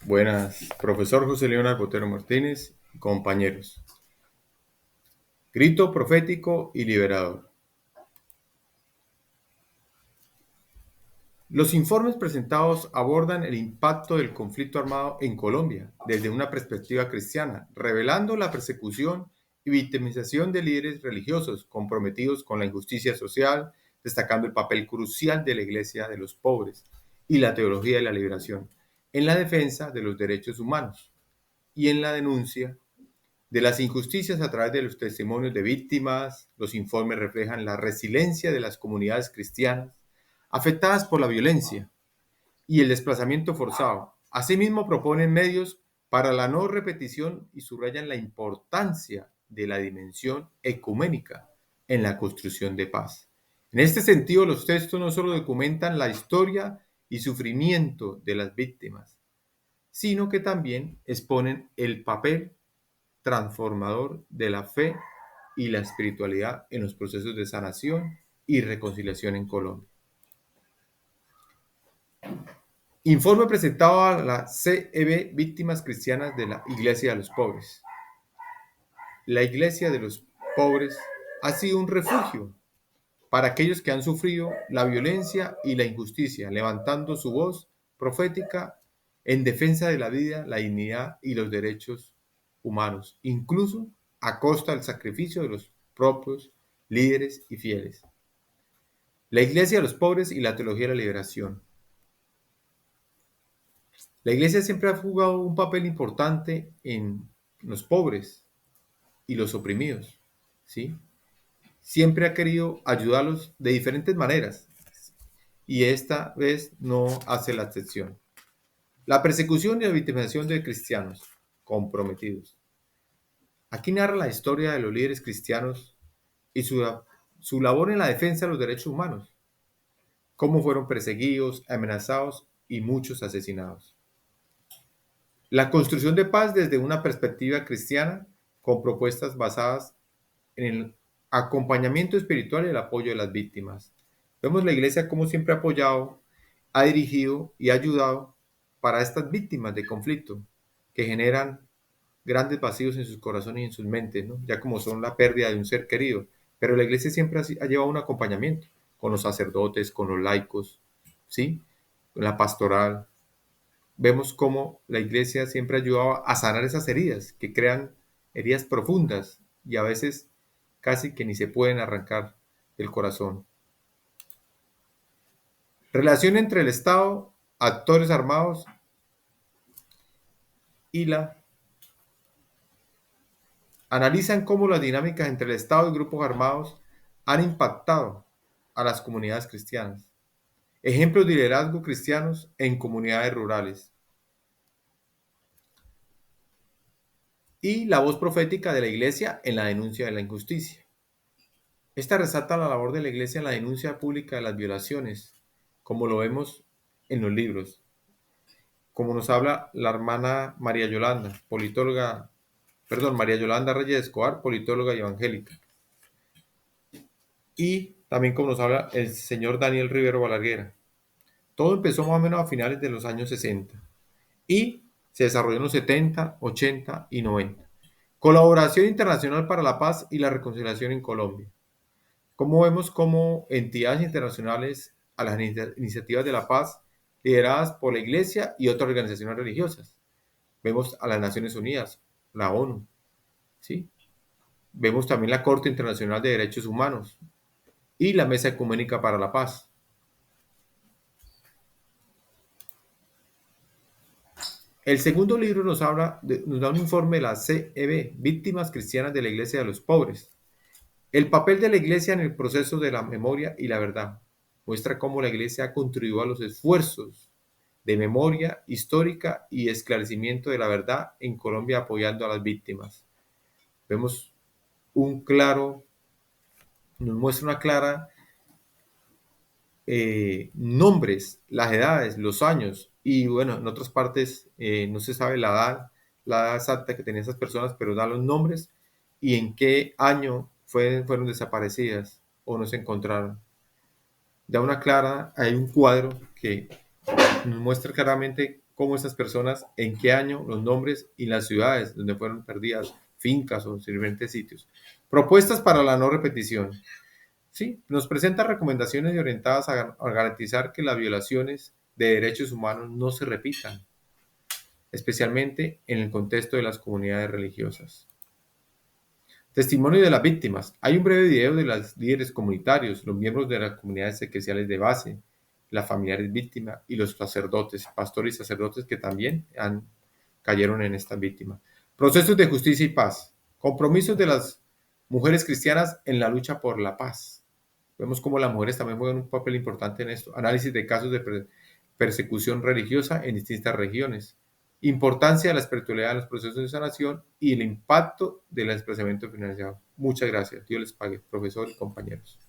Buenas, profesor José Leonardo Botero Martínez, compañeros. Grito profético y liberador. Los informes presentados abordan el impacto del conflicto armado en Colombia desde una perspectiva cristiana, revelando la persecución y victimización de líderes religiosos comprometidos con la injusticia social, destacando el papel crucial de la Iglesia de los pobres y la teología de la liberación en la defensa de los derechos humanos y en la denuncia de las injusticias a través de los testimonios de víctimas. Los informes reflejan la resiliencia de las comunidades cristianas afectadas por la violencia y el desplazamiento forzado. Asimismo, proponen medios para la no repetición y subrayan la importancia de la dimensión ecuménica en la construcción de paz. En este sentido, los textos no solo documentan la historia y sufrimiento de las víctimas, sino que también exponen el papel transformador de la fe y la espiritualidad en los procesos de sanación y reconciliación en Colombia. Informe presentado a la CEB Víctimas Cristianas de la Iglesia de los Pobres. La Iglesia de los Pobres ha sido un refugio para aquellos que han sufrido la violencia y la injusticia, levantando su voz profética en defensa de la vida, la dignidad y los derechos humanos, incluso a costa del sacrificio de los propios líderes y fieles. La Iglesia de los Pobres y la teología de la liberación. La Iglesia siempre ha jugado un papel importante en los pobres y los oprimidos, ¿sí? Siempre ha querido ayudarlos de diferentes maneras y esta vez no hace la excepción. La persecución y la victimización de cristianos comprometidos. Aquí narra la historia de los líderes cristianos y su labor en la defensa de los derechos humanos, cómo fueron perseguidos, amenazados y muchos asesinados. La construcción de paz desde una perspectiva cristiana con propuestas basadas en el acompañamiento espiritual y el apoyo de las víctimas. Vemos la iglesia como siempre ha apoyado, ha dirigido y ha ayudado para estas víctimas de conflicto que generan grandes vacíos en sus corazones y en sus mentes, ¿no? Ya como son la pérdida de un ser querido. Pero la iglesia siempre ha llevado un acompañamiento con los sacerdotes, con los laicos, ¿sí? Con la pastoral. Vemos cómo la iglesia siempre ha ayudado a sanar esas heridas, que crean heridas profundas y a veces casi que ni se pueden arrancar del corazón. Relación entre el Estado, actores armados y la analizan cómo las dinámicas entre el Estado y grupos armados han impactado a las comunidades cristianas. Ejemplos de liderazgo cristianos en comunidades rurales. Y la voz profética de la iglesia en la denuncia de la injusticia. Esta resalta la labor de la iglesia en la denuncia pública de las violaciones, como lo vemos en los libros. Como nos habla la hermana María Yolanda, María Yolanda Reyes Escobar, politóloga y evangélica. Y también como nos habla el señor Daniel Rivero Balaguer. Todo empezó más o menos a finales de los años 60 y se desarrolló en los 70, 80 y 90. Colaboración internacional para la paz y la reconciliación en Colombia. Como vemos como entidades internacionales a las iniciativas de la paz lideradas por la Iglesia y otras organizaciones religiosas. Vemos a las Naciones Unidas, la ONU, ¿sí? Vemos también la Corte Internacional de Derechos Humanos y la Mesa Ecuménica para la Paz. El segundo libro nos da un informe de la CEB, Víctimas Cristianas de la Iglesia de los Pobres. El papel de la Iglesia en el proceso de la memoria y la verdad. Muestra cómo la Iglesia ha contribuido a los esfuerzos de memoria histórica y esclarecimiento de la verdad en Colombia apoyando a las víctimas. Vemos nos muestra una clara nombres, las edades, los años y bueno, en otras partes no se sabe la edad exacta que tenían esas personas, pero da los nombres y en qué año fueron desaparecidas o no se encontraron. Hay un cuadro que nos muestra claramente cómo estas personas, en qué año, los nombres y las ciudades donde fueron perdidas, fincas o diferentes sitios. Propuestas para la no repetición. Sí, nos presenta recomendaciones orientadas a garantizar que las violaciones de derechos humanos no se repitan, especialmente en el contexto de las comunidades religiosas. Testimonio de las víctimas. Hay un breve video de los líderes comunitarios, los miembros de las comunidades eclesiales de base, las familiares víctimas y los sacerdotes, pastores y sacerdotes que también cayeron en estas víctimas. Procesos de justicia y paz. Compromisos de las mujeres cristianas en la lucha por la paz. Vemos cómo las mujeres también juegan un papel importante en esto. Análisis de casos de persecución religiosa en distintas regiones. Importancia de la espiritualidad en los procesos de sanación y el impacto del desplazamiento financiero. Muchas gracias. Dios les pague, profesor y compañeros.